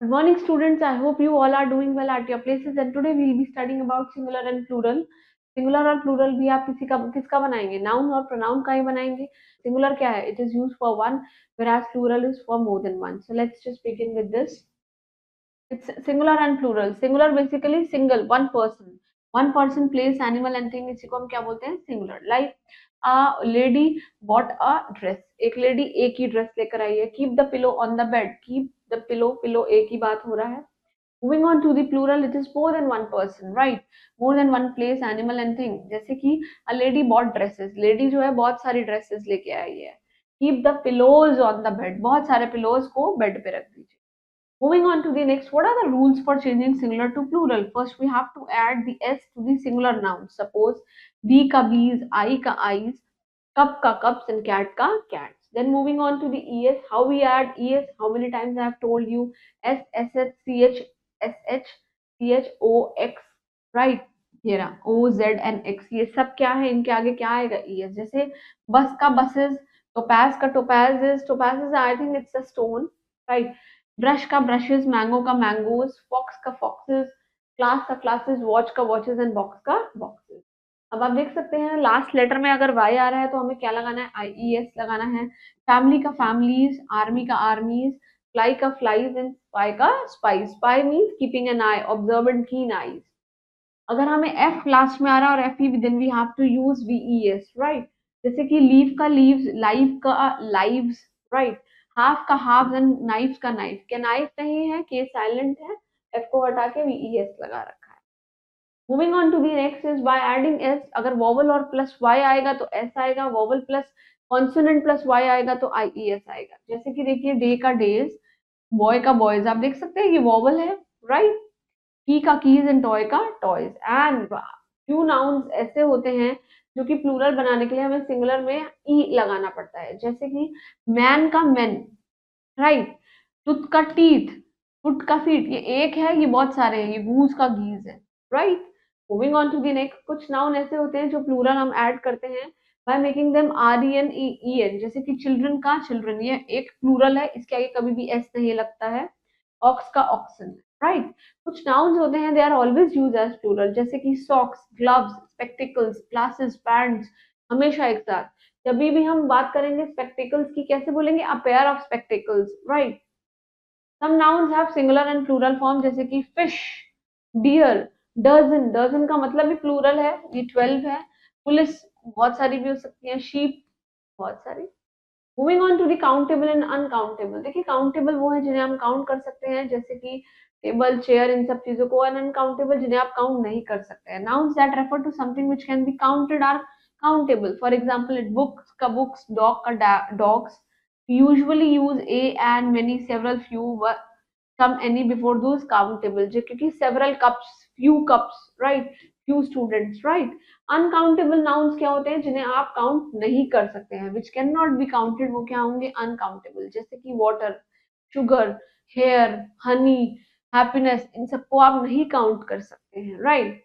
Good morning, students. I hope you all are doing well at your places. And today we will be studying about singular and plural. Singular और plural भी आप किसी का किसका बनाएंगे? Noun और pronoun का ही बनाएंगे. Singular क्या है? It is used for one, whereas plural is for more than one. So let's just begin with this. It's singular and plural. Singular basically single, one person. One person, place, animal and thing. इसी को हम क्या बोलते हैं? Singular. Like a lady bought a dress. एक lady एक ही dress लेकर आई है. Keep the pillow on the bed. Keep the pillow एक ही बात हो रहा है. Moving on to the plural, it is more than one person, right? More than one place, animal and thing. जैसे कि a lady bought dresses. Lady जो है बहुत सारी dresses लेके आई है. Keep the pillows on the bed. बहुत सारे pillows को bed पे रख दीजिए. Moving on to the next, what are the rules for changing singular to plural? First, we have to add the s to the singular noun. Suppose bee ka bees, I ka eyes, cup ka cups, and cat ka cats. Then moving on to the es, how we add es? How many times I have told you? S S H C H S H C H O X, right? ये रहा O Z and X. ये सब क्या है? इनके आगे क्या आएगा? es. जैसे बस का buses, topaz का topazes, topazes. I think it's a stone, right? Brush का ब्रशेस, मैंगो का मैंगोज, फॉक्स का फॉक्सेस, क्लास का क्लासेस, वॉच का वॉचेस एंड बॉक्स का बॉक्सेस. अब आप देख सकते हैं लास्ट लेटर में अगर वाई आ रहा है तो हमें क्या लगाना है? आई ई एस लगाना है. फैमिली का फैमिलीज, आर्मी का आर्मीज, फ्लाई का फ्लाइज एंड स्पाई का spy. Spy means keeping an eye, observe and keen eyes. अगर हमें एफ लास्ट में आ रहा है और F E then we have to use V E S, right? जैसे कि लीव का लीव्स, लाइव का लाइव्स, राइट? हाफ का हाफ एंड नाइफ का नाइफ. क्या नाइफ नहीं है? के साइलेंट है. एफ को हटा के वी ई एस लगा रखा है. Moving on to the next is by adding S. अगर वॉवल और प्लस वाई आएगा तो एस आएगा. Vowel plus consonant plus Y आएगा तो आई ई एस आएगा. जैसे कि देखिए डे का डेज, बॉय का बॉयज. आप देख सकते हैं ये वॉवल है, राइट? की का कीज एंड टॉय का टॉयज. एंड फ्यू नाउन्स ऐसे होते हैं जो कि प्लूरल बनाने के लिए हमें सिंगुलर में ई लगाना पड़ता है. जैसे कि मैन का मेन, राइट? टूथ का टीथ, फुट का फीट. ये एक है, ये बहुत सारे हैं. ये गूज का गीज है, right? Moving on to the next, कुछ नाउन ऐसे होते हैं जो प्लूरल हम ऐड करते हैं by making them R E N E E N. जैसे कि चिल्ड्रन का चिल्ड्रन, ये एक प्लूरल है, इसके आगे कभी भी एस नहीं लगता है. ऑक्स का ऑक्सन, राइट? कुछ नाउन्स होते हैं they are always use as plural. जैसे कि socks, gloves, spectacles, glasses, pants, हमेशा एक साथ. जब भी हम बात करेंगे स्पेक्टिकल्स की, कैसे बोलेंगे? A pair of spectacles, right? Some nouns have singular and plural form. जैसे कि फिश, डियर, डजन. डजन का मतलब भी प्लूरल है, ये 12 है. पुलिस बहुत सारी भी हो सकती है. शीप बहुत सारी. Moving on to the countable and uncountable. देखिए काउंटेबल वो है जिन्हें हम काउंट कर सकते हैं, जैसे कि टेबल, चेयर, इन सब चीजों को. एंड अनकाउंटेबल जिन्हें आप काउंट नहीं कर सकते हैं. Nouns that refer to something which can be counted are countable. For example it books का बुक्स, डॉग का dogs. Usually use a and many, several, few, some any before those countable. क्योंकि several cups, few cups, right? few students, right? Uncountable nouns क्या होते हैं? जिन्हें आप count नहीं कर सकते हैं, which can not be counted. वो क्या होंगे? अनकाउंटेबल. जैसे कि water, sugar, hair, honey, happiness. इन सबको आप नहीं काउंट कर सकते हैं, right?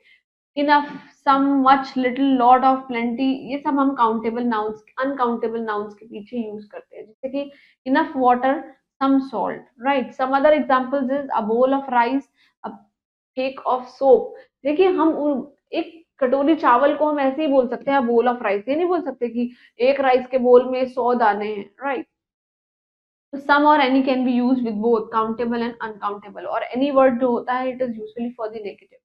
Enough, some, much, little, lot of, plenty. ये सब हम काउंटेबल नाउन्स, अनकाउंटेबल नाउन्स के पीछे यूज करते हैं. जैसे कि enough water, some salt, right? Some other examples is a bowl of rice, a cake of soap. देखिए हम एक कटोरी चावल को हम ऐसे ही बोल सकते हैं बोल ऑफ राइस. ये नहीं बोल सकते कि एक राइस के बोल में 100 दाने हैं, राइट? तो सम और any can be use with both countable and uncountable. और एनी वर्ड जो होता है it is usually for the negative.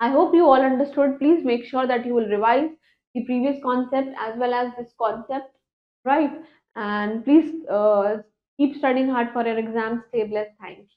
I hope you all understood. Please make sure that you will revise the previous concept as well as this concept, right? And please keep studying hard for your exams. Stay blessed. Thank you.